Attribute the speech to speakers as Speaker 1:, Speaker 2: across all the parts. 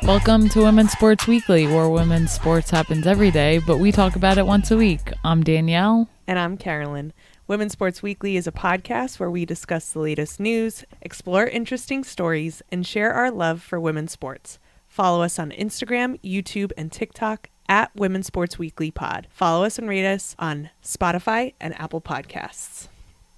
Speaker 1: Welcome to Women's Sports Weekly, where women's sports happens every day, but we talk about it once a week. I'm Danielle.
Speaker 2: And I'm Carolyn. Women's Sports Weekly is a podcast where we discuss the latest news, explore interesting stories, and share our love for women's sports. Follow us on Instagram, YouTube, and TikTok at Women's Sports Weekly Pod. Follow us and rate us on Spotify and Apple Podcasts.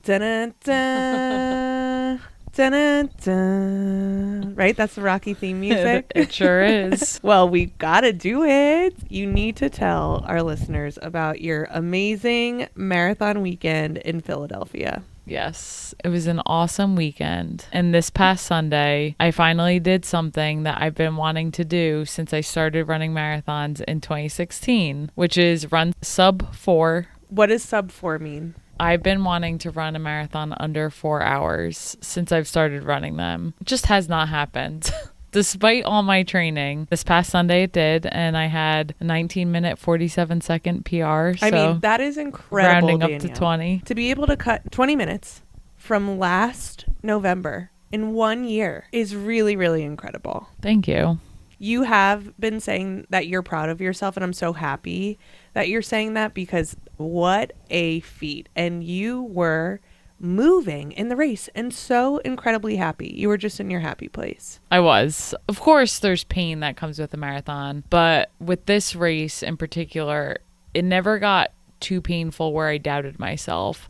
Speaker 2: Dun-dun-dun. Dun-dun-dun. Right? That's the Rocky theme music.
Speaker 1: It sure is.
Speaker 2: Well, we gotta do it. You need to tell our listeners about your amazing marathon weekend in Philadelphia.
Speaker 1: Yes, it was an awesome weekend. And this past Sunday, I finally did something that I've been wanting to do since I started running marathons in 2016, which is run sub 4.
Speaker 2: What does sub 4 mean?
Speaker 1: I've been wanting to run a marathon under 4 hours since I've started running them. It just has not happened. Despite all my training, this past Sunday it did, and I had a 19-minute, 47-second PR.
Speaker 2: I mean, that is incredible,
Speaker 1: rounding
Speaker 2: Danielle.
Speaker 1: up to 20.
Speaker 2: To be able to cut 20 minutes from last November in 1 year is really, really incredible.
Speaker 1: Thank you.
Speaker 2: You have been saying that you're proud of yourself, and I'm so happy that you're saying that because what a feat. And you were moving in the race and so incredibly happy. You were just in your happy place.
Speaker 1: I was. Of course, there's pain that comes with a marathon, but with this race in particular, it never got too painful where I doubted myself.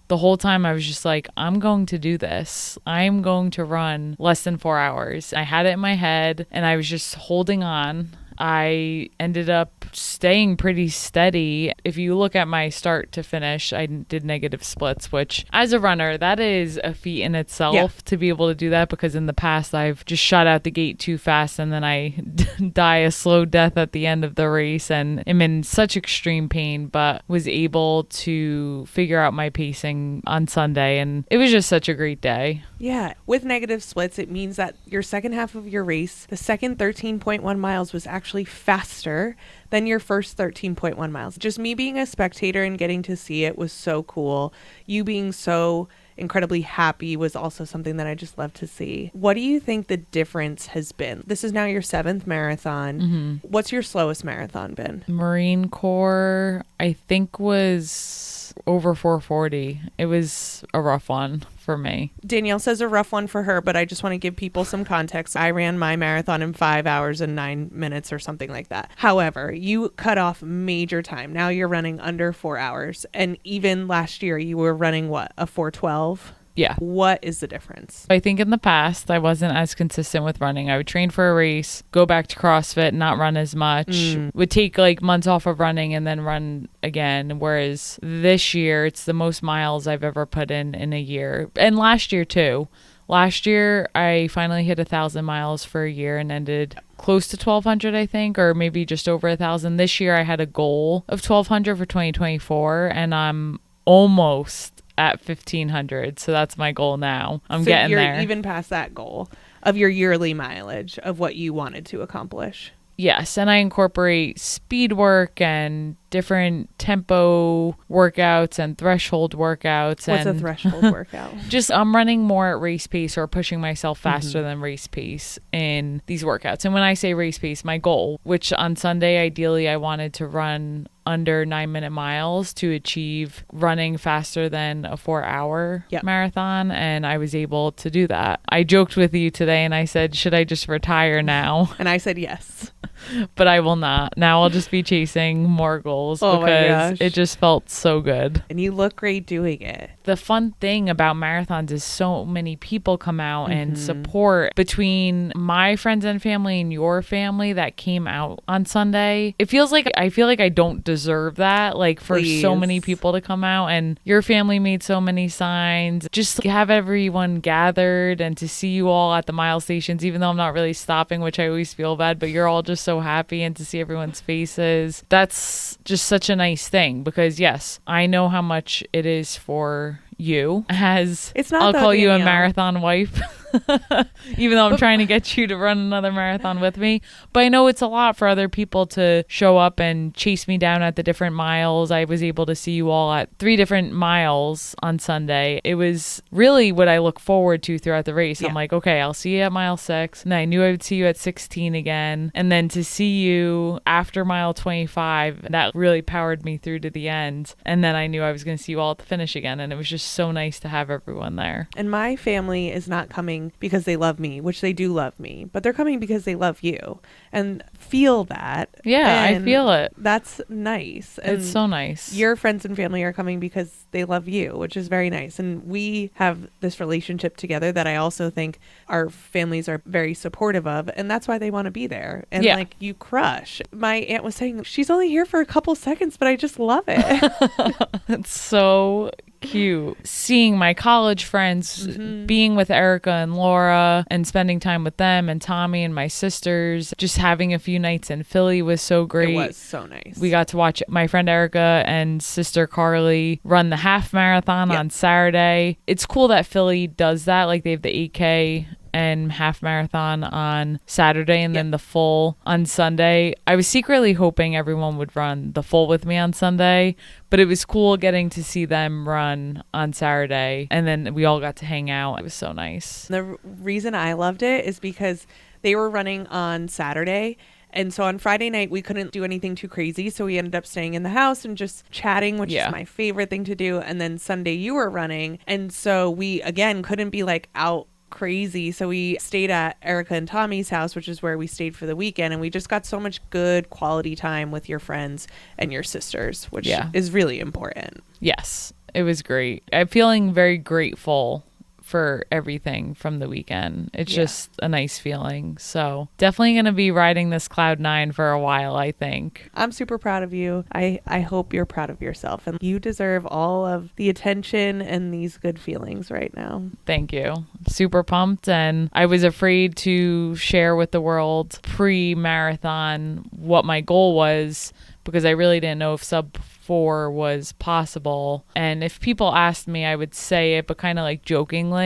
Speaker 1: The whole time I was just like, I'm going to do this. I'm going to run less than 4 hours. I had it in my head and I was just holding on. I ended up staying pretty steady. If you look at my start to finish, I did negative splits, which as a runner, that is a feat in itself to be able to do that, because in the past I've just shot out the gate too fast and then I die a slow death at the end of the race and am in such extreme pain, but was able to figure out my pacing on Sunday, and it was just such a great day.
Speaker 2: Yeah. With negative splits, it means that your second half of your race, the second 13.1 miles was actually faster than your first 13.1 miles. Just me being a spectator and getting to see it was so cool. You being so incredibly happy was also something that I just love to see. What do you think the difference has been? This is now your 7th marathon. Mm-hmm. What's your slowest marathon been?
Speaker 1: Marine Corps, I think, was over 440. It was a rough one for me.
Speaker 2: Danielle says a rough one for her, but I just want to give people some context. I ran my marathon in 5 hours and 9 minutes or something like that. However, you cut off major time. Now you're running under 4 hours. And even last year you were running what, a 4:12?
Speaker 1: Yeah.
Speaker 2: What is the difference?
Speaker 1: I think in the past, I wasn't as consistent with running. I would train for a race, go back to CrossFit, not run as much, would take like months off of running and then run again. Whereas this year, it's the most miles I've ever put in a year. And last year too. Last year, I finally hit 1,000 miles for a year and ended close to 1,200, I think, or maybe just over 1,000. This year, I had a goal of 1,200 for 2024, and I'm almost at 1,500, so that's my goal now. I'm getting there.
Speaker 2: You're even past that goal of your yearly mileage of what you wanted to accomplish.
Speaker 1: Yes, and I incorporate speed work and different tempo workouts and threshold workouts.
Speaker 2: What's a threshold workout?
Speaker 1: Just I'm running more at race pace or pushing myself faster than race pace in these workouts. And when I say race pace, my goal, which on Sunday, ideally, I wanted to run under 9-minute miles to achieve running faster than a 4-hour marathon, and I was able to do that. I joked with you today and I said, should I just retire now?
Speaker 2: And I said yes.
Speaker 1: But I will not. Now I'll just be chasing more goals because it just felt so good.
Speaker 2: And you look great doing it.
Speaker 1: The fun thing about marathons is so many people come out and support. Between my friends and family and your family that came out on Sunday, I feel like I don't deserve that, like for so many people to come out, and your family made so many signs. Just have everyone gathered and to see you all at the mile stations, even though I'm not really stopping, which I always feel bad, but you're all just so happy, and to see everyone's faces, that's just such a nice thing, because yes, I know how much it is for you as
Speaker 2: it's not
Speaker 1: I'll call you a
Speaker 2: Danielle.
Speaker 1: marathon wife. Even though I'm trying to get you to run another marathon with me. But I know it's a lot for other people to show up and chase me down at the different miles. I was able to see you all at 3 different miles on Sunday. It was really what I look forward to throughout the race. I'm like, okay, I'll see you at mile 6. And I knew I would see you at 16 again. And then to see you after mile 25, that really powered me through to the end. And then I knew I was going to see you all at the finish again. And it was just so nice to have everyone there.
Speaker 2: And my family is not coming because they love me, which they do love me, but they're coming because they love you and feel that.
Speaker 1: Yeah, I feel it.
Speaker 2: That's nice. And
Speaker 1: it's so nice.
Speaker 2: Your friends and family are coming because they love you, which is very nice. And we have this relationship together that I also think our families are very supportive of. And that's why they want to be there. And like you crush. My aunt was saying, she's only here for a couple seconds, but I just love it.
Speaker 1: It's so cute. Seeing my college friends, being with Erica and Laura and spending time with them and Tommy and my sisters, just having a few nights in Philly was so great.
Speaker 2: It was so nice.
Speaker 1: We got to watch my friend Erica and sister Carly run the half marathon on Saturday. It's cool that Philly does that. Like they have the 8K and half marathon on Saturday and then the full on Sunday. I was secretly hoping everyone would run the full with me on Sunday, but it was cool getting to see them run on Saturday, and then we all got to hang out. It was so nice.
Speaker 2: The reason I loved it is because they were running on Saturday. And so on Friday night, we couldn't do anything too crazy. So we ended up staying in the house and just chatting, which is my favorite thing to do. And then Sunday you were running. And so we, again, couldn't be like out crazy. So we stayed at Erica and Tommy's house, which is where we stayed for the weekend. And we just got so much good quality time with your friends and your sisters, which is really important.
Speaker 1: Yes, it was great. I'm feeling very grateful for everything from the weekend. It's just a nice feeling. So definitely going to be riding this Cloud 9 for a while, I think.
Speaker 2: I'm super proud of you. I hope you're proud of yourself, and you deserve all of the attention and these good feelings right now.
Speaker 1: Thank you. Super pumped. And I was afraid to share with the world pre-marathon what my goal was, because I really didn't know if sub 4 was possible. And if people asked me, I would say it, but kind of like jokingly.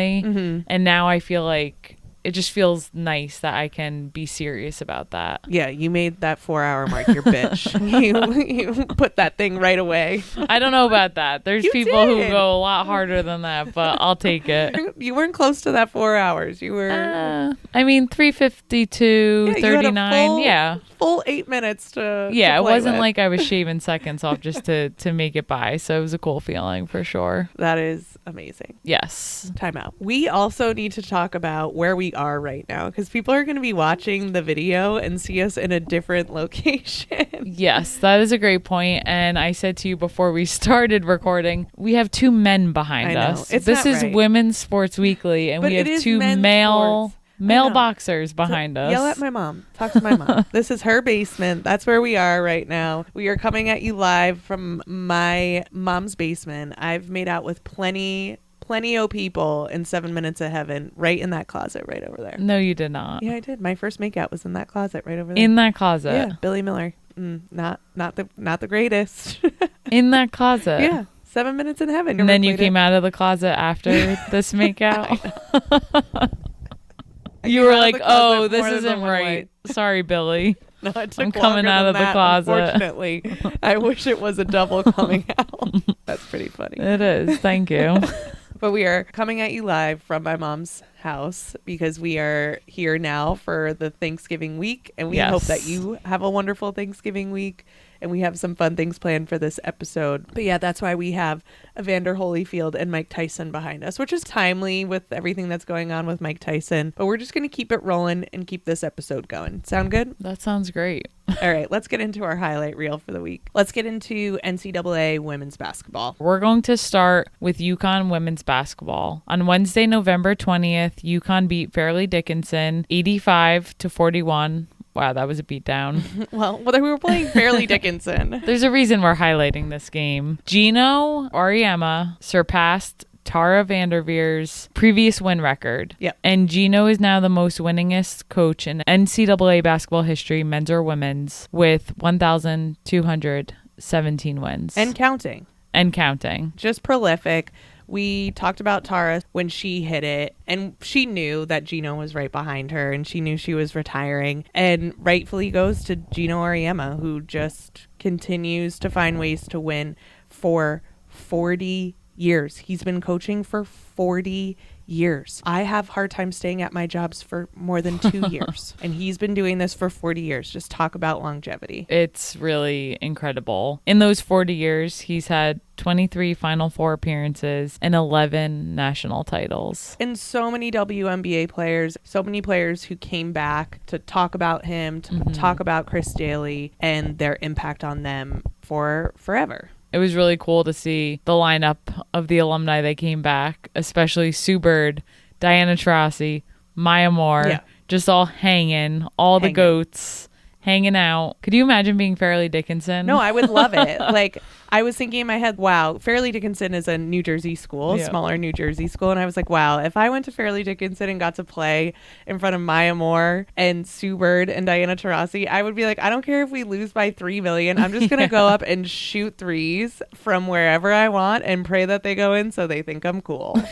Speaker 1: And now I feel like it just feels nice that I can be serious about that.
Speaker 2: Yeah, you made that 4-hour mark your bitch. you put that thing right away.
Speaker 1: I don't know about that. There's people who go a lot harder than that, but I'll take it.
Speaker 2: You weren't close to that 4 hours. You were...
Speaker 1: I mean, 3:52, 39.
Speaker 2: Full 8 minutes to
Speaker 1: it wasn't
Speaker 2: with.
Speaker 1: like I was shaving seconds off just to make it by. So it was a cool feeling for sure.
Speaker 2: That is amazing.
Speaker 1: Yes.
Speaker 2: Time out. We also need to talk about where we are right now, because people are going to be watching the video and see us in a different location.
Speaker 1: Yes, that is a great point. And I said to you before we started recording, we have 2 men behind us. This is right. Women's Sports Weekly, and we have 2 male boxers behind us.
Speaker 2: Yell at my mom. Talk to my mom. This is her basement. That's where we are right now. We are coming at you live from my mom's basement. I've made out with plenty of people in 7 Minutes of Heaven, right in that closet right over there.
Speaker 1: No, you did not.
Speaker 2: Yeah, I did. My first makeout was in that closet right over there.
Speaker 1: In that closet?
Speaker 2: Yeah, Billy Miller. Not the greatest.
Speaker 1: In that closet?
Speaker 2: Yeah. 7 Minutes in Heaven.
Speaker 1: And then you came out of the closet after this makeout? You were like, oh, this isn't right. Sorry, Billy.
Speaker 2: No, it took
Speaker 1: I'm coming out of the closet.
Speaker 2: Unfortunately, I wish it was a double coming out. That's pretty funny.
Speaker 1: It is. Thank you.
Speaker 2: But we are coming at you live from my mom's house because we are here now for the Thanksgiving week, and we hope that you have a wonderful Thanksgiving week, and we have some fun things planned for this episode. But yeah, that's why we have Evander Holyfield and Mike Tyson behind us, which is timely with everything that's going on with Mike Tyson. But we're just going to keep it rolling and keep this episode going. Sound good?
Speaker 1: That sounds great.
Speaker 2: All right, let's get into our highlight reel for the week. Let's get into NCAA women's basketball.
Speaker 1: We're going to start with UConn women's basketball. On Wednesday, November 20th, UConn beat Fairleigh Dickinson 85-41. Wow, that was a beatdown.
Speaker 2: Well, we were playing Fairleigh Dickinson.
Speaker 1: There's a reason we're highlighting this game. Geno Auriemma surpassed Tara Vanderveer's previous win record.
Speaker 2: Yep.
Speaker 1: And Geno is now the most winningest coach in NCAA basketball history, men's or women's, with 1,217 wins.
Speaker 2: And counting.
Speaker 1: And counting.
Speaker 2: Just prolific. We talked about Tara when she hit it, and she knew that Geno was right behind her, and she knew she was retiring, and rightfully goes to Geno Auriemma, who just continues to find ways to win for 40 years. He's been coaching for 40 years. I have a hard time staying at my jobs for more than 2 years, and he's been doing this for 40 years. Just talk about longevity.
Speaker 1: It's really incredible. In those 40 years, he's had 23 Final Four appearances and 11 national titles.
Speaker 2: And so many WNBA players, so many players who came back to talk about him, to talk about Chris Daly and their impact on them for forever.
Speaker 1: It was really cool to see the lineup of the alumni that came back, especially Sue Bird, Diana Taurasi, Maya Moore, just all hanging, the goats hanging out. Could you imagine being Fairleigh Dickinson?
Speaker 2: No, I would love it. Like, I was thinking in my head, wow, Fairleigh Dickinson is a New Jersey school, smaller New Jersey school. And I was like, wow, if I went to Fairleigh Dickinson and got to play in front of Maya Moore and Sue Bird and Diana Taurasi, I would be like, I don't care if we lose by 3 million. I'm just going to go up and shoot threes from wherever I want and pray that they go in so they think I'm cool.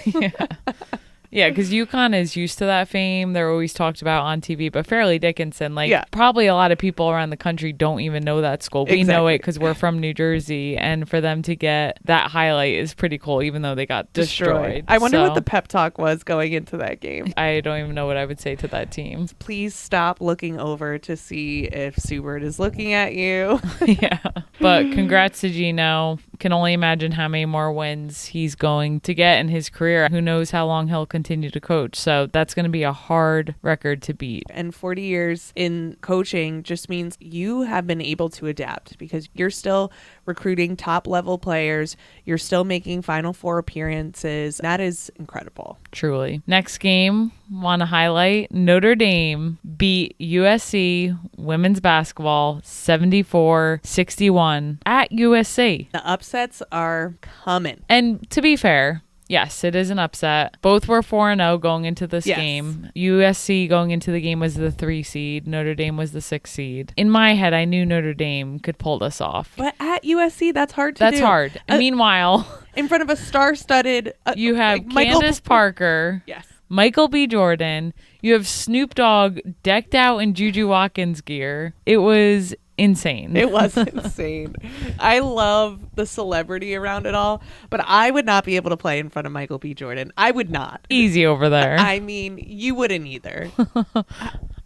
Speaker 1: Yeah, because UConn is used to that fame. They're always talked about on TV. But Fairleigh Dickinson, probably a lot of people around the country don't even know that school. We know it because we're from New Jersey. And for them to get that highlight is pretty cool, even though they got destroyed.
Speaker 2: I wonder what the pep talk was going into that game.
Speaker 1: I don't even know what I would say to that team.
Speaker 2: Please stop looking over to see if Sue Bird is looking at you.
Speaker 1: Yeah. But congrats to Geno. Can only imagine how many more wins he's going to get in his career. Who knows how long he'll continue to coach. So that's going to be a hard record to beat.
Speaker 2: And 40 years in coaching just means you have been able to adapt because you're still recruiting top level players. You're still making Final Four appearances. That is incredible.
Speaker 1: Truly. Next game, want to highlight Notre Dame beat USC women's basketball 74-61 at USC.
Speaker 2: The upsets are coming.
Speaker 1: And to be fair, yes, it is an upset. Both were 4-0 going into this game. USC going into the game was the 3 seed. Notre Dame was the 6 seed. In my head, I knew Notre Dame could pull this off.
Speaker 2: But at USC, that's hard to do.
Speaker 1: That's hard. Meanwhile,
Speaker 2: in front of a star-studded...
Speaker 1: you have Candace Parker.
Speaker 2: Yes.
Speaker 1: Michael B. Jordan. You have Snoop Dogg decked out in Juju Watkins gear. It was insane.
Speaker 2: It was insane. I love the celebrity around it all, but I would not be able to play in front of Michael B. Jordan. I would not.
Speaker 1: Easy over there.
Speaker 2: I mean, you wouldn't either.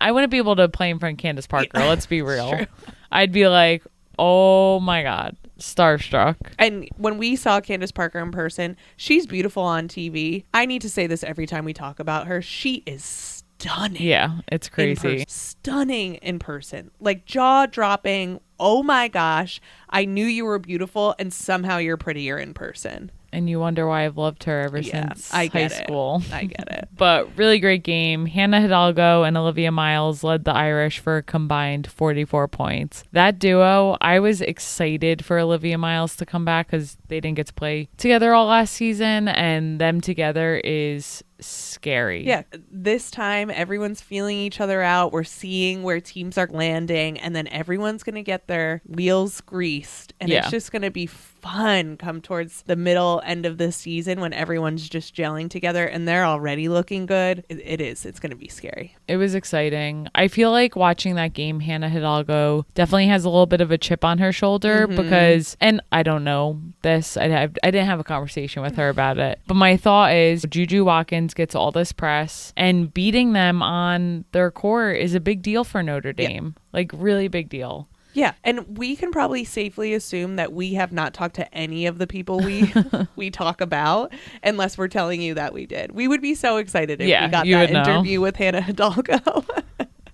Speaker 1: I wouldn't be able to play in front of Candace Parker. Let's be real. I'd be like, oh my God. Starstruck.
Speaker 2: And when we saw Candace Parker in person, she's beautiful on TV. I need to say this every time we talk about her. She is stunning.
Speaker 1: Yeah, it's crazy.
Speaker 2: Stunning in person. Like jaw-dropping. Oh my gosh. I knew you were beautiful and somehow you're prettier in person.
Speaker 1: And you wonder why I've loved her ever since high school.
Speaker 2: I get it.
Speaker 1: But really great game. Hannah Hidalgo and Olivia Miles led the Irish for a combined 44 points. That duo, I was excited for Olivia Miles to come back because they didn't get to play together all last season, and them together is scary.
Speaker 2: Yeah, this time everyone's feeling each other out. We're seeing where teams are landing, and then everyone's going to get their wheels greased, and it's just going to be fun come towards the middle end of the season when everyone's just gelling together and they're already looking good. It's going to be scary.
Speaker 1: It was exciting. I feel like watching that game, Hannah Hidalgo definitely has a little bit of a chip on her shoulder because, and I don't know this, I didn't have a conversation with her about it, but my thought is Juju Watkins gets all this press and beating them on their court is a big deal for Notre Dame. Like really big deal.
Speaker 2: Yeah, and we can probably safely assume that we have not talked to any of the people we talk about unless we're telling you that we did. We would be so excited if we got that interview with Hannah Hidalgo.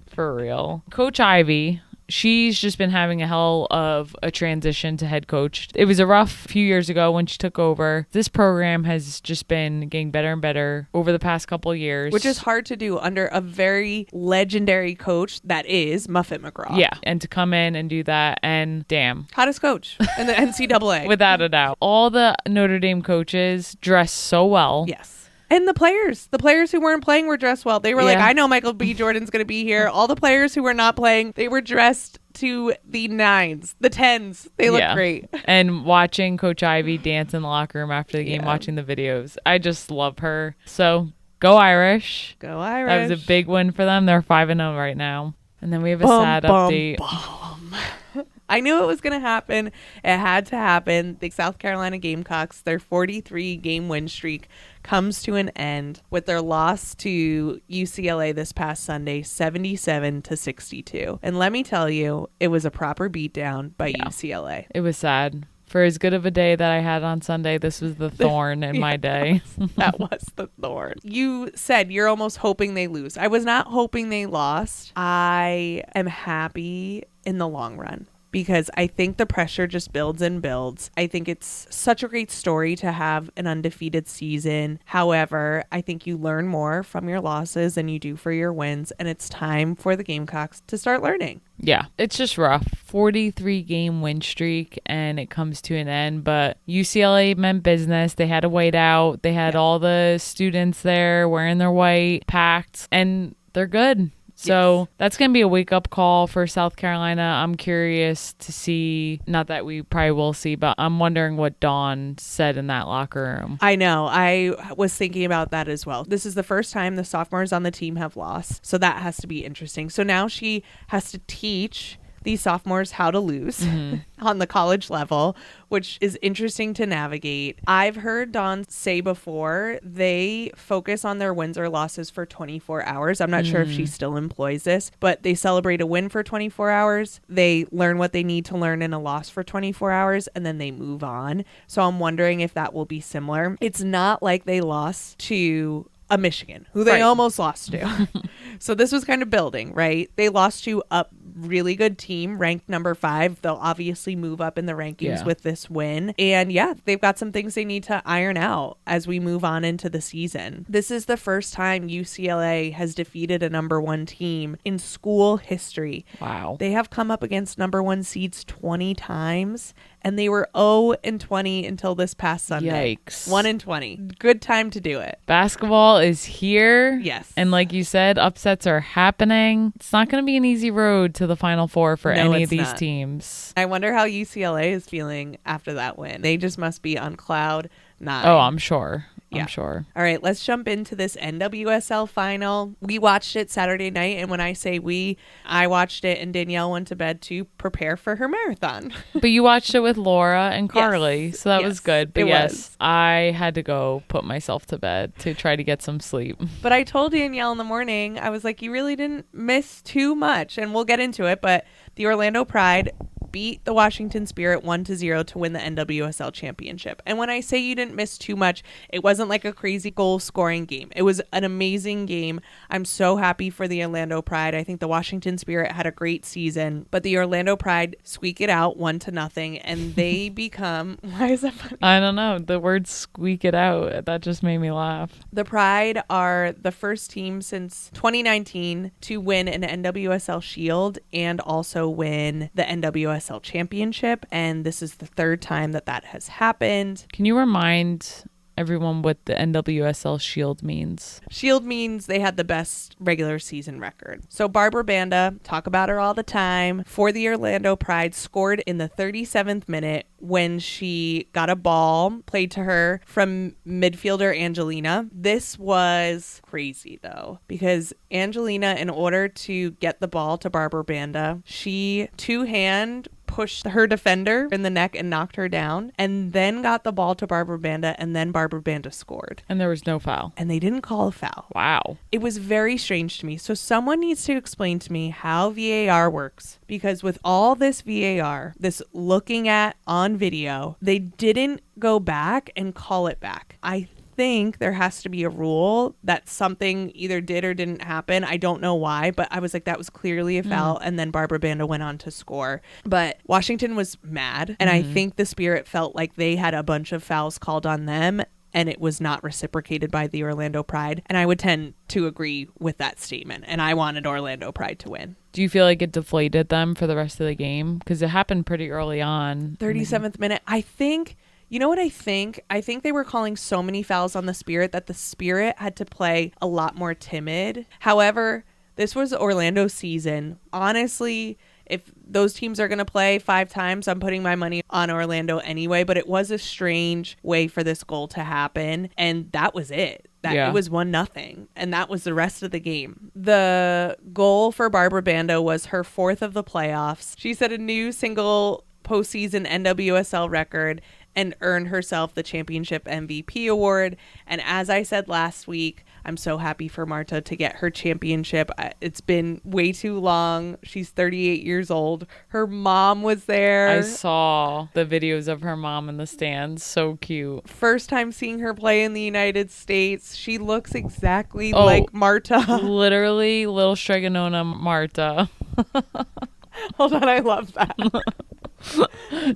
Speaker 1: For real. Coach Ivy, she's just been having a hell of a transition to head coach. It was a rough few years ago when she took over. This program has just been getting better and better over the past couple of years.
Speaker 2: Which is hard to do under a very legendary coach that is Muffet McGraw.
Speaker 1: Yeah, and to come in and do that, and damn.
Speaker 2: Hottest coach in the NCAA.
Speaker 1: Without a doubt. All the Notre Dame coaches dress so well.
Speaker 2: Yes. And the players who weren't playing were dressed well. They were like, I know Michael B. Jordan's going to be here. All the players who were not playing, they were dressed to the 9s, the 10s. They look great.
Speaker 1: And watching Coach Ivy dance in the locker room after the game, watching the videos, I just love her. So go Irish.
Speaker 2: Go Irish.
Speaker 1: That was a big win for them. They're 5-0 right now. And then we have a sad update.
Speaker 2: I knew it was going to happen. It had to happen. The South Carolina Gamecocks, their 43-game win streak comes to an end with their loss to UCLA this past Sunday, 77-62. And let me tell you, it was a proper beatdown by UCLA.
Speaker 1: It was sad. For as good of a day that I had on Sunday, this was the thorn in my day.
Speaker 2: That was the thorn. You said you're almost hoping they lose. I was not hoping they lost. I am happy in the long run, because I think the pressure just builds and builds. I think it's such a great story to have an undefeated season. However, I think you learn more from your losses than you do for your wins, and it's time for the Gamecocks to start learning.
Speaker 1: Yeah, it's just rough. 43-game win streak, and it comes to an end. But UCLA meant business. They had a white out. They had all the students there wearing their white, packed, and they're good. So that's going to be a wake-up call for South Carolina. I'm curious to see, not that we probably will see, but I'm wondering what Dawn said in that locker room.
Speaker 2: I know. I was thinking about that as well. This is the first time the sophomores on the team have lost. So that has to be interesting. So now she has to teach these sophomores how to lose on the college level, which is interesting to navigate. I've heard Dawn say before they focus on their wins or losses for 24 hours. I'm not sure if she still employs this, but they celebrate a win for 24 hours. They learn what they need to learn in a loss for 24 hours, and then they move on. So I'm wondering if that will be similar. It's not like they lost to a Michigan, who they almost lost to. So this was kind of building, right? They lost to a really good team, ranked number 5. They'll obviously move up in the rankings with this win. And they've got some things they need to iron out as we move on into the season. This is the first time UCLA has defeated a number 1 team in school history.
Speaker 1: Wow.
Speaker 2: They have come up against number 1 seeds 20 times, and they were 0-20 until this past Sunday.
Speaker 1: Yikes.
Speaker 2: 1-20. Good time to do it.
Speaker 1: Basketball is here.
Speaker 2: Yes.
Speaker 1: And like you said, upsets are happening. It's not going to be an easy road to the Final Four for any of these teams.
Speaker 2: I wonder how UCLA is feeling after that win. They just must be on cloud 9.
Speaker 1: Oh, I'm sure.
Speaker 2: Yeah.
Speaker 1: I'm sure.
Speaker 2: All right, let's jump into this NWSL final. We watched it Saturday night, and when I say we, I watched it and Danielle went to bed to prepare for her marathon.
Speaker 1: But you watched it with Laura and Carly, so that was good. But I had to go put myself to bed to try to get some sleep.
Speaker 2: But I told Danielle in the morning, I was like, you really didn't miss too much, and we'll get into it, but the Orlando Pride beat the Washington Spirit 1-0 to win the NWSL Championship. And when I say you didn't miss too much, it wasn't like a crazy goal scoring game. It was an amazing game. I'm so happy for the Orlando Pride. I think the Washington Spirit had a great season, but the Orlando Pride squeak it out 1-0, and they become, why is that funny?
Speaker 1: I don't know. The word squeak it out, that just made me laugh.
Speaker 2: The Pride are the first team since 2019 to win an NWSL Shield and also win the NWSL Championship, and this is the 3rd time that has happened.
Speaker 1: Can you remind everyone what the NWSL Shield means?
Speaker 2: Shield means they had the best regular season record. So Barbara Banda, talk about her all the time, for the Orlando Pride, scored in the 37th minute when she got a ball played to her from midfielder Angelina. This was crazy though, because Angelina, in order to get the ball to Barbara Banda, she two-hand pushed her defender in the neck and knocked her down, and then got the ball to Barbara Banda, and then Barbara Banda scored.
Speaker 1: And there was no foul.
Speaker 2: And they didn't call a foul.
Speaker 1: Wow.
Speaker 2: It was very strange to me. So someone needs to explain to me how VAR works, because with all this VAR, this looking at on video, they didn't go back and call it back. I think there has to be a rule that something either did or didn't happen. I don't know why, but I was like, that was clearly a foul. And then Barbara Banda went on to score. But Washington was mad. And I think the Spirit felt like they had a bunch of fouls called on them, and it was not reciprocated by the Orlando Pride. And I would tend to agree with that statement. And I wanted Orlando Pride to win.
Speaker 1: Do you feel like it deflated them for the rest of the game? Because it happened pretty early on.
Speaker 2: 37th minute. I think You know what I think? I think they were calling so many fouls on the Spirit that the Spirit had to play a lot more timid. However, this was Orlando's season. Honestly, if those teams are going to play 5 times, I'm putting my money on Orlando anyway. But it was a strange way for this goal to happen. And that was it. It was 1-0. And that was the rest of the game. The goal for Barbara Bando was her 4th of the playoffs. She set a new single postseason NWSL record and earned herself the championship MVP award. And as I said last week, I'm so happy for Marta to get her championship. It's been way too long. She's 38 years old. Her mom was there.
Speaker 1: I saw the videos of her mom in the stands. So cute.
Speaker 2: First time seeing her play in the United States. She looks exactly like Marta.
Speaker 1: Literally, little Stregonona Marta.
Speaker 2: Hold on, I love that.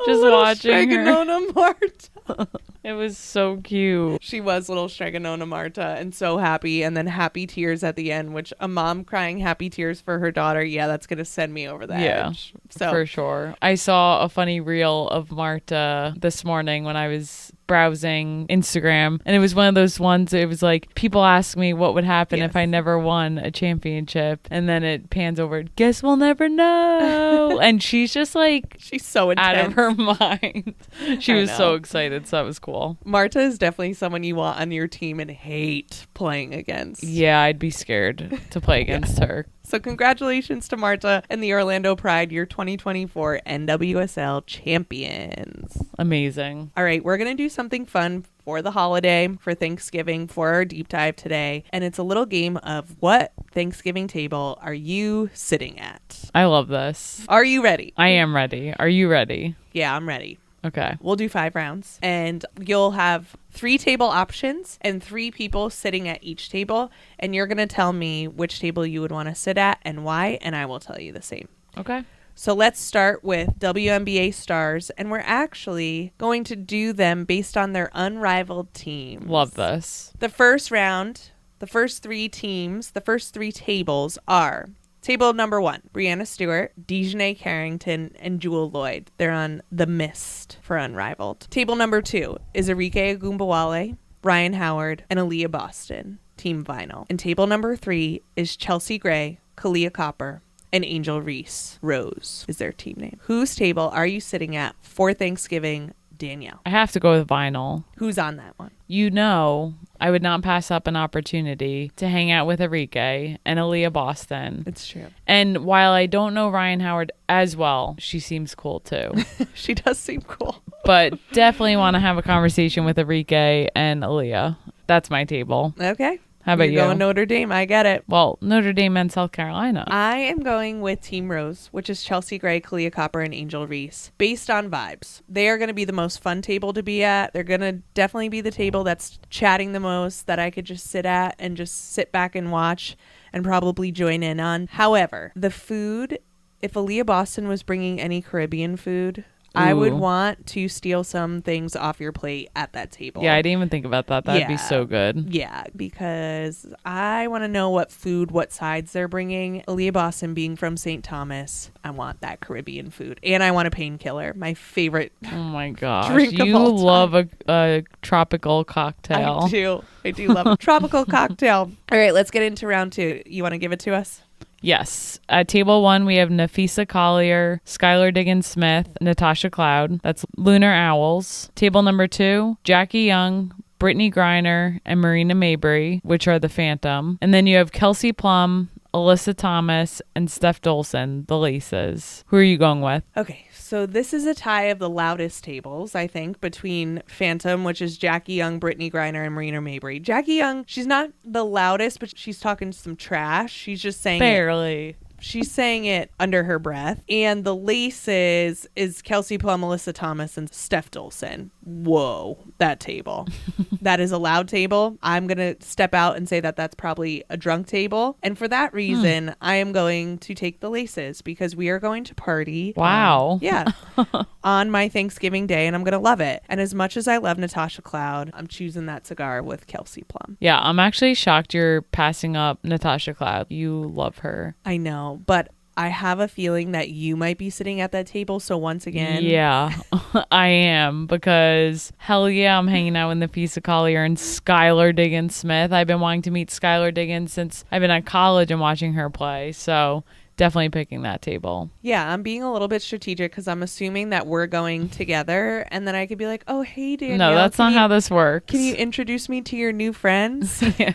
Speaker 1: Just watching her.
Speaker 2: Marta.
Speaker 1: It was so cute.
Speaker 2: She was little Stregonona Marta and so happy. And then happy tears at the end, which a mom crying happy tears for her daughter. Yeah, that's going to send me over the edge. So
Speaker 1: for sure. I saw a funny reel of Marta this morning when I was browsing Instagram, and it was one of those ones. It was like, people ask me what would happen if I never won a championship, and then it pans over, guess we'll never know. And she's just like,
Speaker 2: she's so intense.
Speaker 1: Out of her mind. She was so excited, so that was cool.
Speaker 2: Marta is definitely someone you want on your team and hate playing against.
Speaker 1: Yeah, I'd be scared to play against her.
Speaker 2: So congratulations to Marta and the Orlando Pride, your 2024 NWSL Champions.
Speaker 1: Amazing.
Speaker 2: All right, we're going to do something fun for the holiday, for Thanksgiving, for our deep dive today. And it's a little game of what Thanksgiving table are you sitting at?
Speaker 1: I love this.
Speaker 2: Are you ready?
Speaker 1: I am ready. Are you ready?
Speaker 2: Yeah, I'm ready.
Speaker 1: Okay.
Speaker 2: We'll do 5 rounds, and you'll have 3 table options and 3 people sitting at each table, and you're going to tell me which table you would want to sit at and why, and I will tell you the same.
Speaker 1: Okay.
Speaker 2: So let's start with WNBA stars, and we're actually going to do them based on their unrivaled teams.
Speaker 1: Love this.
Speaker 2: The first round, the first 3 teams, the first 3 tables are table number 1, Brianna Stewart, Dejanay Carrington, and Jewel Lloyd. They're on The Mist for Unrivaled. Table number 2 is Arike Agumbawale, Ryan Howard, and Aaliyah Boston, Team Vinyl. And table number 3 is Chelsea Gray, Kalia Copper, and Angel Reese. Rose is their team name. Whose table are you sitting at for Thanksgiving, Danielle?
Speaker 1: I have to go with Vinyl.
Speaker 2: Who's on that one?
Speaker 1: You know, I would not pass up an opportunity to hang out with Arike and Aaliyah Boston.
Speaker 2: It's true.
Speaker 1: And while I don't know Ryan Howard as well, she seems cool too.
Speaker 2: She does seem cool.
Speaker 1: But definitely want to have a conversation with Arike and Aaliyah. That's my table.
Speaker 2: Okay.
Speaker 1: How about you?
Speaker 2: You're going Notre Dame. I get it.
Speaker 1: Well, Notre Dame and South Carolina.
Speaker 2: I am going with Team Rose, which is Chelsea Gray, Kalia Copper, and Angel Reese. Based on vibes. They are going to be the most fun table to be at. They're going to definitely be the table that's chatting the most, that I could just sit at and just sit back and watch and probably join in on. However, the food, if Aaliyah Boston was bringing any Caribbean food, I would want to steal some things off your plate at that table.
Speaker 1: Yeah, I didn't even think about that. That'd be so good.
Speaker 2: Yeah, because I want to know what sides they're bringing. Aaliyah Boston being from St. Thomas, I want that Caribbean food. And I want a painkiller, my favorite. Oh
Speaker 1: my gosh.
Speaker 2: Drink
Speaker 1: you love a tropical cocktail.
Speaker 2: I do love a tropical cocktail. All right, let's get into round 2. You want to give it to us?
Speaker 1: Yes. At table 1, we have Nafisa Collier, Skylar Diggins-Smith, Natasha Cloud. That's Lunar Owls. Table number 2, Jackie Young, Brittany Griner, and Marina Mabry, which are the Phantom. And then you have Kelsey Plum, Alyssa Thomas, and Steph Dolson, the Laces. Who are you going with?
Speaker 2: Okay, so this is a tie of the loudest tables, I think, between Phantom, which is Jackie Young, Brittany Griner, and Marina Mabry. Jackie Young, she's not the loudest, but she's talking some trash. She's just saying
Speaker 1: barely.
Speaker 2: She's saying it under her breath. And the Laces is Kelsey Plum, Alyssa Thomas, and Steph Dolson. Whoa, that table. That is a loud table. I'm going to step out and say that that's probably a drunk table. And for that reason, I am going to take the Laces because we are going to party.
Speaker 1: Wow.
Speaker 2: On my Thanksgiving day, and I'm going to love it. And as much as I love Natasha Cloud, I'm choosing that cigar with Kelsey Plum.
Speaker 1: Yeah, I'm actually shocked you're passing up Natasha Cloud. You love her.
Speaker 2: I know. But I have a feeling that you might be sitting at that table. So once again.
Speaker 1: Yeah, I am, because hell yeah, I'm hanging out with Nafisa Collier and Skylar Diggins-Smith. I've been wanting to meet Skylar Diggins since I've been at college and watching her play. So definitely picking that table.
Speaker 2: Yeah, I'm being a little bit strategic because I'm assuming that we're going together, and then I could be like, oh, hey, Danielle.
Speaker 1: No, that's not how this works.
Speaker 2: Can you introduce me to your new friends?
Speaker 1: Yeah,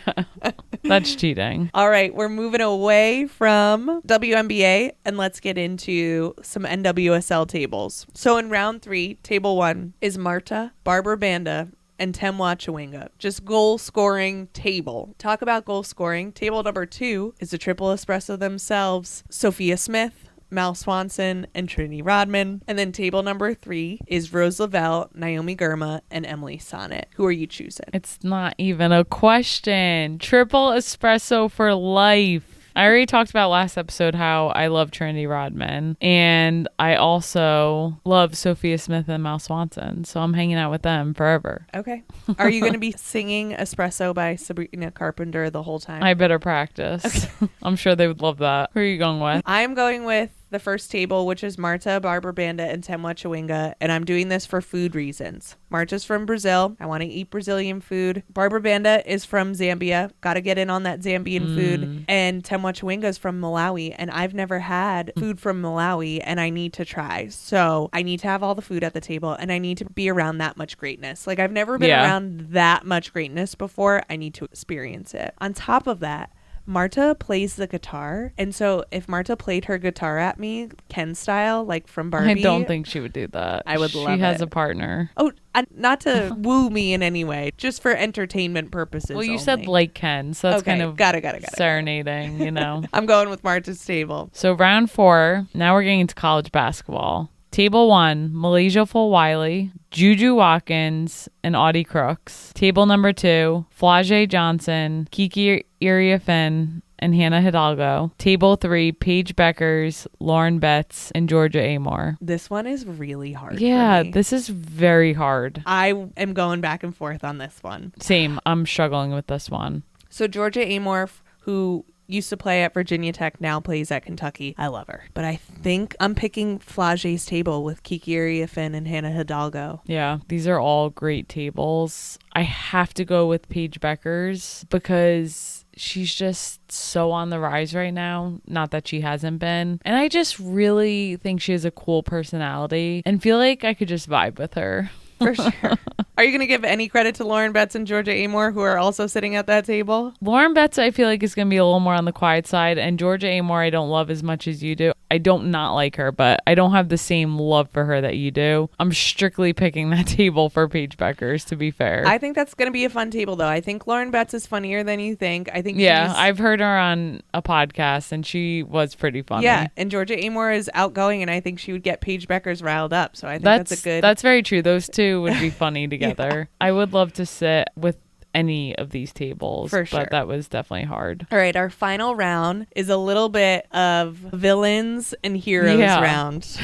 Speaker 1: that's cheating.
Speaker 2: All right, we're moving away from WNBA, and let's get into some NWSL tables. So in round 3, table 1 is Marta, Barbara Banda, and Temwa Chawinga. Just goal scoring table. Talk about goal scoring. Table number 2 is the triple espresso themselves. Sophia Smith, Mal Swanson, and Trinity Rodman. And then table number 3 is Rose Lavelle, Naomi Girma, and Emily Sonnet. Who are you choosing?
Speaker 1: It's not even a question. Triple espresso for life. I already talked about last episode how I love Trinity Rodman, and I also love Sophia Smith and Mal Swanson, so I'm hanging out with them forever.
Speaker 2: Okay. Are you going to be singing Espresso by Sabrina Carpenter the whole time?
Speaker 1: I better practice. Okay. I'm sure they would love that. Who are you going with?
Speaker 2: I'm going with the first table, which is Marta, Barbara Banda, and Temwa Chawinga, and I'm doing this for food reasons. Marta's from Brazil. I want to eat Brazilian food. Barbara Banda is from Zambia. Got to get in on that Zambian food. And Temwa Chawinga is from Malawi, and I've never had food from Malawi, and I need to try. So I need to have all the food at the table, and I need to be around that much greatness. Like, I've never been around that much greatness before. I need to experience it. On top of that, Marta plays the guitar, and so if Marta played her guitar at me, Ken style, like from Barbie,
Speaker 1: I don't think she would do that.
Speaker 2: I would love it.
Speaker 1: She has a partner.
Speaker 2: Oh, not to woo me in any way, just for entertainment purposes.
Speaker 1: Well, you
Speaker 2: only.
Speaker 1: said like Ken, so that's kind of
Speaker 2: got it.
Speaker 1: serenading, you know.
Speaker 2: I'm going with Marta's table.
Speaker 1: So round 4, now we're getting into college basketball. Table 1, Malaysia Fulwiley, Juju Watkins, and Audie Crooks. Table number 2, Flage Johnson, Kiki Iriafen, and Hannah Hidalgo. Table 3, Paige Beckers, Lauren Betts, and Georgia Amore.
Speaker 2: This one is really hard.
Speaker 1: Yeah,
Speaker 2: for me.
Speaker 1: this is very hard.
Speaker 2: I am going back and forth on this one.
Speaker 1: Same. I'm struggling with this one.
Speaker 2: So Georgia Amore, who used to play at Virginia Tech, now plays at Kentucky. I love her. But I think I'm picking Flage's table with Kiki Iriafen and Hannah Hidalgo.
Speaker 1: Yeah, these are all great tables. I have to go with Paige Beckers because she's just so on the rise right now. Not that she hasn't been. And I just really think she has a cool personality and feel like I could just vibe with her.
Speaker 2: For sure. Are you going to give any credit to Lauren Betts and Georgia Amore, who are also sitting at that table?
Speaker 1: Lauren Betts, I feel like, is going to be a little more on the quiet side. And Georgia Amore, I don't love as much as you do. I don't not like her, but I don't have the same love for her that you do. I'm strictly picking that table for Paige Beckers, to be fair.
Speaker 2: I think that's going to be a fun table, though. I think Lauren Betts is funnier than you think. I think
Speaker 1: I've heard her on a podcast, and she was pretty funny.
Speaker 2: Yeah, and Georgia Amore is outgoing, and I think she would get Paige Beckers riled up. So I think that's a good...
Speaker 1: That's very true. Those two would be funny together. Yeah. I would love to sit with any of these tables,
Speaker 2: for sure.
Speaker 1: But that was definitely hard.
Speaker 2: All right, our final round is a little bit of villains and heroes round.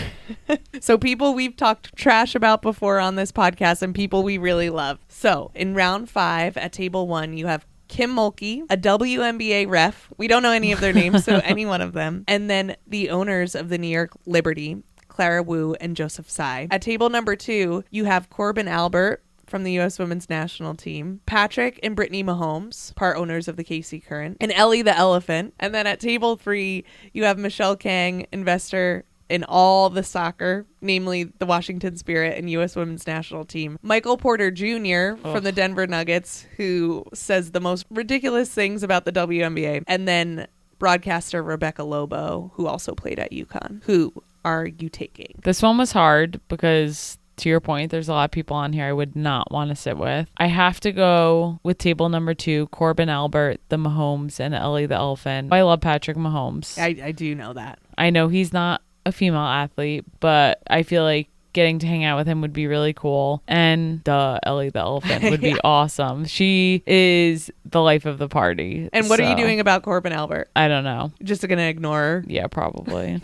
Speaker 2: So people we've talked trash about before on this podcast and people we really love. So in round 5 at table 1, you have Kim Mulkey, a WNBA ref. We don't know any of their names, so any one of them. And then the owners of the New York Liberty, Clara Wu and Joseph Tsai. At table number 2, you have Corbin Albert from the U.S. Women's National Team, Patrick and Brittany Mahomes, part owners of the KC Current, and Ellie the Elephant. And then at table 3, you have Michelle Kang, investor in all the soccer, namely the Washington Spirit and U.S. Women's National Team. Michael Porter Jr. from the Denver Nuggets, who says the most ridiculous things about the WNBA. And then broadcaster Rebecca Lobo, who also played at UConn. Who are you taking?
Speaker 1: This one was hard because, to your point, there's a lot of people on here I would not want to sit with. I have to go with table number 2, Corbin Albert, the Mahomes, and Ellie the Elephant. I love Patrick Mahomes.
Speaker 2: I do know that.
Speaker 1: I know he's not a female athlete, but I feel like getting to hang out with him would be really cool. And Ellie the Elephant would be awesome. She is the life of the party.
Speaker 2: And what are you doing about Corbin Albert?
Speaker 1: I don't know.
Speaker 2: Just going to ignore her?
Speaker 1: Yeah, probably.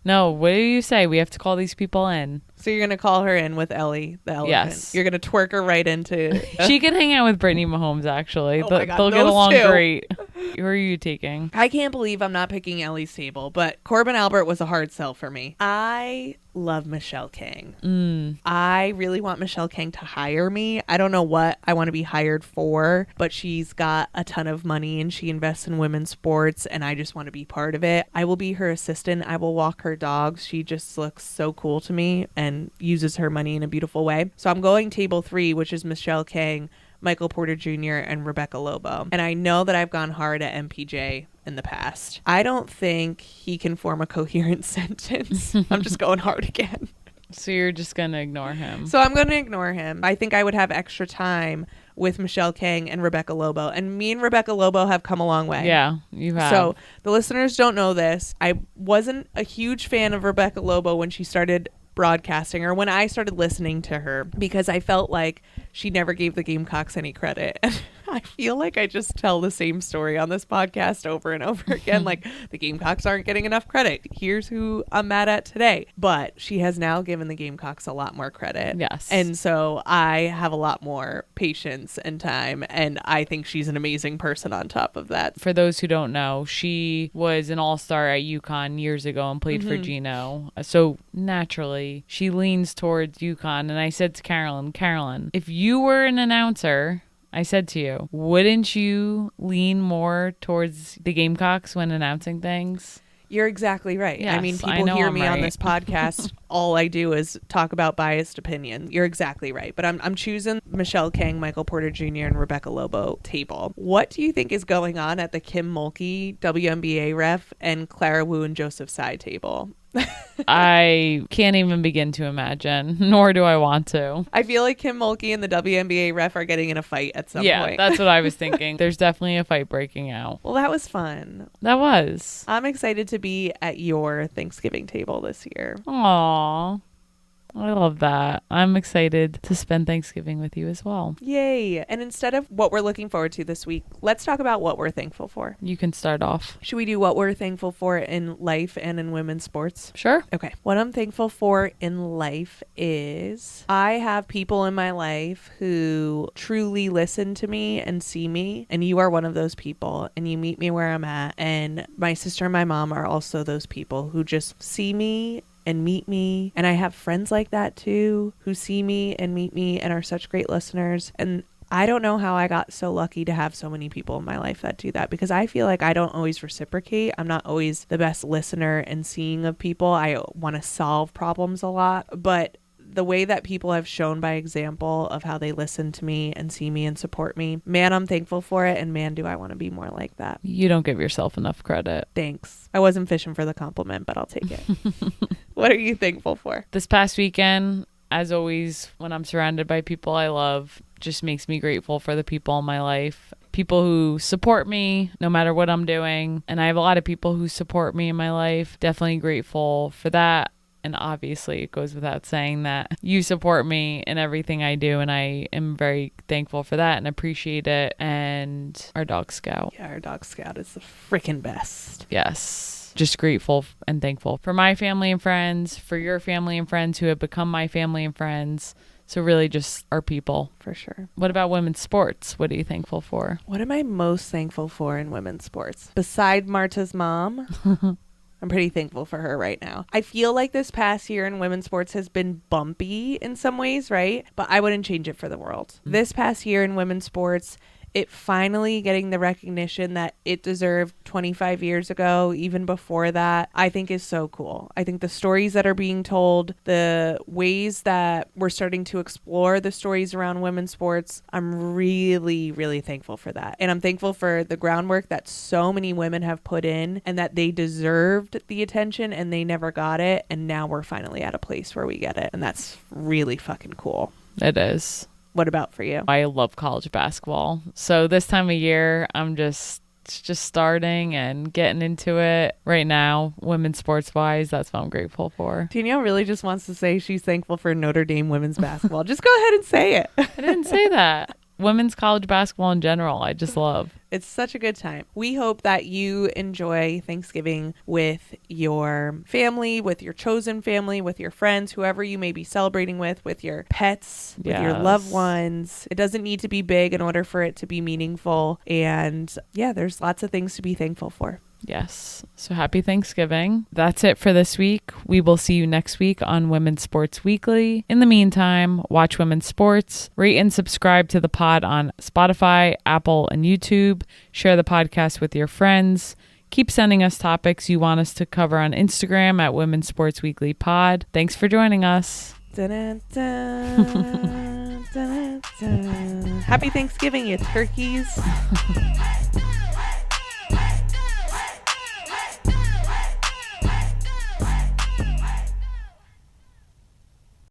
Speaker 1: No, what do you say? We have to call these people in.
Speaker 2: So you're going to call her in with Ellie, the elephant.
Speaker 1: Yes.
Speaker 2: You're going to twerk her right into...
Speaker 1: She can hang out with Brittany Mahomes, actually.
Speaker 2: Oh my God,
Speaker 1: they'll get
Speaker 2: those
Speaker 1: along
Speaker 2: two.
Speaker 1: great. Who are you taking?
Speaker 2: I can't believe I'm not picking Ellie's table, but Corbin Albert was a hard sell for me. I love Michelle King. I really want Michelle King to hire me. I don't know what I want to be hired for, but she's got a ton of money and she invests in women's sports and I just want to be part of it. I will be her assistant. I will walk her dogs. She just looks so cool to me and uses her money in a beautiful way. So I'm going table 3, which is Michelle King, Michael Porter Jr., and Rebecca Lobo. And I know that I've gone hard at MPJ in the past. I don't think he can form a coherent sentence. I'm just going hard again.
Speaker 1: So you're just going to ignore him.
Speaker 2: So I'm going to ignore him. I think I would have extra time with Michelle King and Rebecca Lobo. And me and Rebecca Lobo have come a long way.
Speaker 1: Yeah, you have.
Speaker 2: So the listeners don't know this. I wasn't a huge fan of Rebecca Lobo when she started broadcasting or when I started listening to her because I felt like she never gave the Gamecocks any credit. And I feel like I just tell the same story on this podcast over and over again. Like the Gamecocks aren't getting enough credit. Here's who I'm mad at today. But she has now given the Gamecocks a lot more credit.
Speaker 1: Yes.
Speaker 2: And so I have a lot more patience and time. And I think she's an amazing person on top of that.
Speaker 1: For those who don't know, she was an all-star at UConn years ago and played for Geno. So naturally, she leans towards UConn. And I said to Carolyn, if you were an announcer, I said to you, wouldn't you lean more towards the Gamecocks when announcing things?
Speaker 2: You're exactly right.
Speaker 1: Yes,
Speaker 2: I mean,
Speaker 1: I
Speaker 2: people
Speaker 1: know
Speaker 2: hear
Speaker 1: I'm
Speaker 2: me
Speaker 1: right.
Speaker 2: on this podcast. All I do is talk about biased opinion. You're exactly right. But I'm choosing Michelle King, Michael Porter Jr., and Rebecca Lobo table. What do you think is going on at the Kim Mulkey WNBA ref and Clara Wu and Joseph Tsai table?
Speaker 1: I can't even begin to imagine, nor do I want to.
Speaker 2: I feel like Kim Mulkey and the WNBA ref are getting in a fight at some point.
Speaker 1: Yeah, that's what I was thinking. There's definitely a fight breaking out.
Speaker 2: Well, that was fun.
Speaker 1: That was.
Speaker 2: I'm excited to be at your Thanksgiving table this year.
Speaker 1: Aww. I love that. I'm excited to spend Thanksgiving with you as well.
Speaker 2: Yay. And instead of what we're looking forward to this week, let's talk about what we're thankful for.
Speaker 1: You can start off.
Speaker 2: Should we do what we're thankful for in life and in women's sports?
Speaker 1: Sure.
Speaker 2: Okay. What I'm thankful for in life is I have people in my life who truly listen to me and see me. And you are one of those people. And you meet me where I'm at. And my sister and my mom are also those people who just see me and meet me. And I have friends like that too, who see me and meet me and are such great listeners. And I don't know how I got so lucky to have so many people in my life that do that, because I feel like I don't always reciprocate. I'm not always the best listener and seeing of people. I want to solve problems a lot, but the way that people have shown by example of how they listen to me and see me and support me, man, I'm thankful for it. And man, do I want to be more like that.
Speaker 1: You don't give yourself enough credit.
Speaker 2: Thanks. I wasn't fishing for the compliment, but I'll take it. What are you thankful for?
Speaker 1: This past weekend, as always, when I'm surrounded by people I love, just makes me grateful for the people in my life. People who support me no matter what I'm doing. And I have a lot of people who support me in my life. Definitely grateful for that. And obviously it goes without saying that you support me in everything I do. And I am very thankful for that and appreciate it. And our dog Scout.
Speaker 2: Yeah, our dog Scout is the freaking best.
Speaker 1: Yes. Just grateful and thankful for my family and friends, for your family and friends who have become my family and friends. So really just our people.
Speaker 2: For sure.
Speaker 1: What about women's sports? What are you thankful for?
Speaker 2: What am I most thankful for in women's sports? Beside Marta's mom, I'm pretty thankful for her right now. I feel like this past year in women's sports has been bumpy in some ways, right? But I wouldn't change it for the world. This past year in women's sports, it finally getting the recognition that it deserved 25 years ago, even before that, I think is so cool. I think the stories that are being told, the ways that we're starting to explore the stories around women's sports, I'm really, really thankful for that. And I'm thankful for the groundwork that so many women have put in and that they deserved the attention and they never got it. And now we're finally at a place where we get it. And that's really fucking cool.
Speaker 1: It is.
Speaker 2: What about for you?
Speaker 1: I love college basketball. So this time of year, I'm just starting and getting into it right now. Women's sports wise, that's what I'm grateful for.
Speaker 2: Danielle really just wants to say she's thankful for Notre Dame women's basketball. Just go ahead and say it.
Speaker 1: I didn't say that. women's college basketball in general. I just love.
Speaker 2: It's such a good time. We hope that you enjoy Thanksgiving with your family, with your chosen family, with your friends, whoever you may be celebrating with your pets, with your loved ones. It doesn't need to be big in order for it to be meaningful. And yeah, there's lots of things to be thankful for.
Speaker 1: Yes. So happy Thanksgiving. That's it for this week. We will see you next week on Women's Sports Weekly. In the meantime, watch women's sports, rate and subscribe to the pod on Spotify, Apple, and YouTube. Share the podcast with your friends. Keep sending us topics you want us to cover on Instagram at Women's Sports Weekly Pod. Thanks for joining us.
Speaker 2: Dun, dun, dun, dun, dun. Happy Thanksgiving, you turkeys.